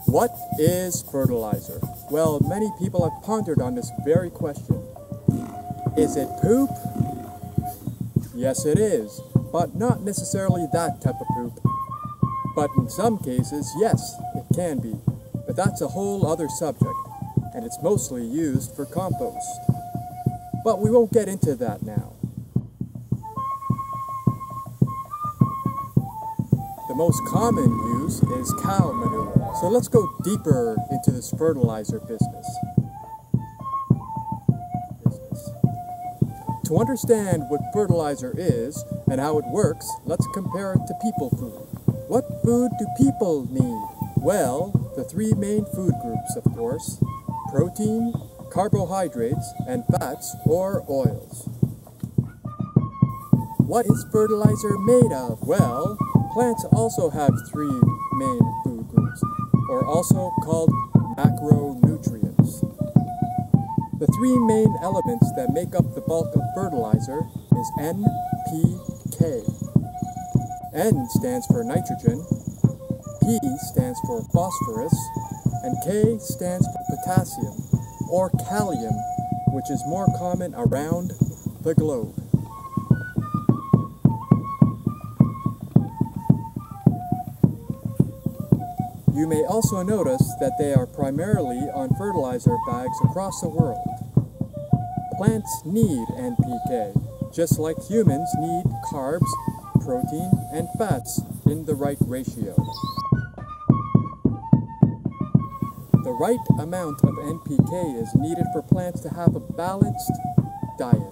What is fertilizer? Well, many people have pondered on this very question. Is it poop? Yes, it is, but not necessarily that type of poop. But in some cases, yes, it can be. But that's a whole other subject, and it's mostly used for compost. But we won't get into that now. The most common use is cow manure. So let's go deeper into this fertilizer business. To understand what fertilizer is and how it works, let's compare it to people food. What food do people need? Well, the three main food groups, of course: protein, carbohydrates, and fats or oils. What is fertilizer made of? Well, plants also have three main food groups, or also called macronutrients. The three main elements that make up the bulk of fertilizer is N, P, K. N stands for nitrogen, P stands for phosphorus, and K stands for potassium, or kalium, which is more common around the globe. You may also notice that they are primarily on fertilizer bags across the world. Plants need NPK, just like humans need carbs, protein, and fats in the right ratio. The right amount of NPK is needed for plants to have a balanced diet.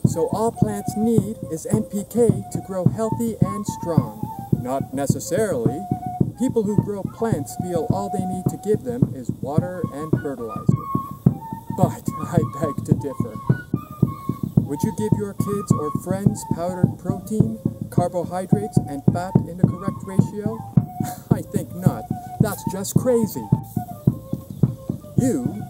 So all plants need is NPK to grow healthy and strong. Not necessarily. People who grow plants feel all they need to give them is water and fertilizer. But I beg to differ. Would you give your kids or friends powdered protein, carbohydrates, and fat in the correct ratio? I think not. That's just crazy. You,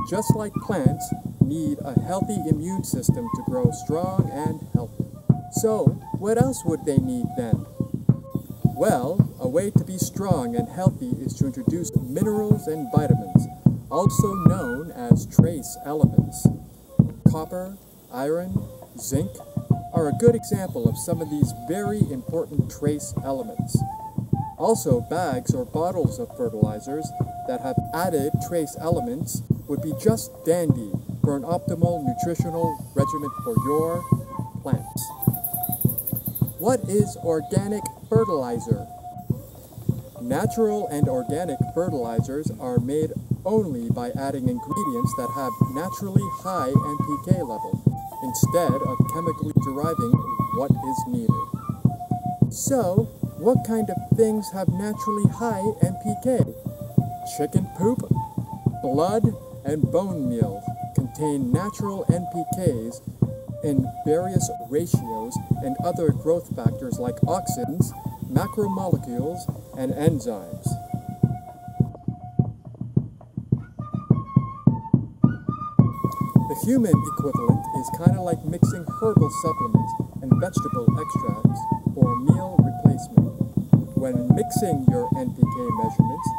just like plants, need a healthy immune system to grow strong and healthy. So, what else would they need then? Well, a way to be strong and healthy is to introduce minerals and vitamins, also known as trace elements. Copper, iron, zinc are a good example of some of these very important trace elements. Also, bags or bottles of fertilizers that have added trace elements would be just dandy for an optimal nutritional regimen for your plants. What is organic fertilizer? Natural and organic fertilizers are made only by adding ingredients that have naturally high NPK level, instead of chemically deriving what is needed. So, what kind of things have naturally high NPK? Chicken poop, blood, and bone meal contain natural NPKs in various ratios and other growth factors like auxins, macromolecules, and enzymes. The human equivalent is kind of like mixing herbal supplements and vegetable extracts for meal replacement. When mixing your NPK measurements,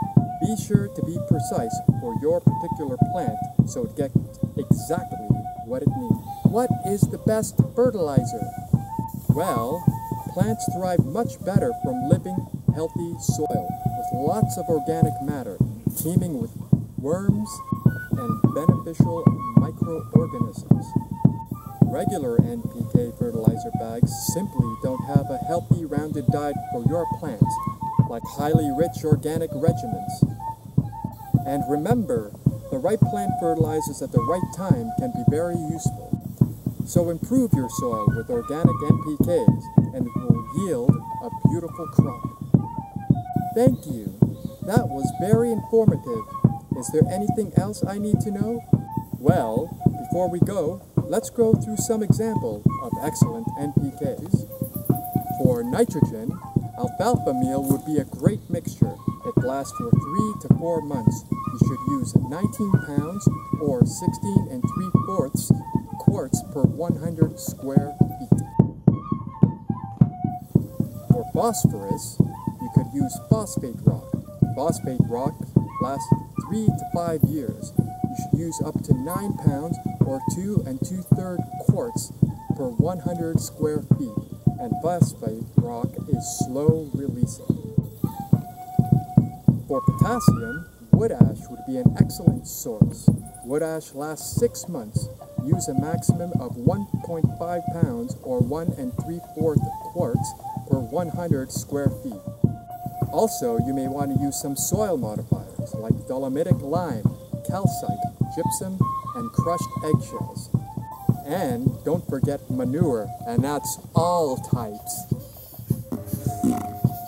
be sure to be precise for your particular plant so it gets exactly what it needs. What is the best fertilizer? Well, plants thrive much better from living, healthy soil with lots of organic matter, teeming with worms and beneficial microorganisms. Regular NPK fertilizer bags simply don't have a healthy, rounded diet for your plants, like highly rich organic regimens. And remember, the right plant fertilizers at the right time can be very useful. So improve your soil with organic NPKs and it will yield a beautiful crop. Thank you. That was very informative. Is there anything else I need to know? Well, before we go, let's go through some examples of excellent NPKs. For nitrogen, alfalfa meal would be a great mixture. It lasts for 3 to 4 months. You should use 19 pounds or 16 3/4 quarts per 100 square feet. For phosphorus, you could use phosphate rock. Phosphate rock lasts 3 to 5 years. You should use up to 9 pounds or 2 2/3 quarts per 100 square feet, and phosphate rock is slow releasing. For potassium, wood ash would be an excellent source. Wood ash lasts 6 months. Use a maximum of 1.5 pounds or 1 3/4 quarts per 100 square feet. Also, you may want to use some soil modifiers like dolomitic lime, calcite, gypsum, and crushed eggshells. And don't forget manure, and that's all types.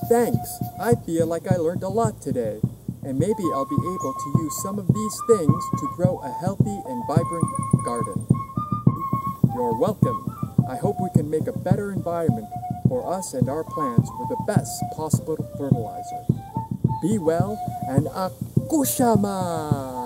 Thanks! I feel like I learned a lot today, and maybe I'll be able to use some of these things to grow a healthy and vibrant garden. You're welcome. I hope we can make a better environment for us and our plants with the best possible fertilizer. Be well, and akushama!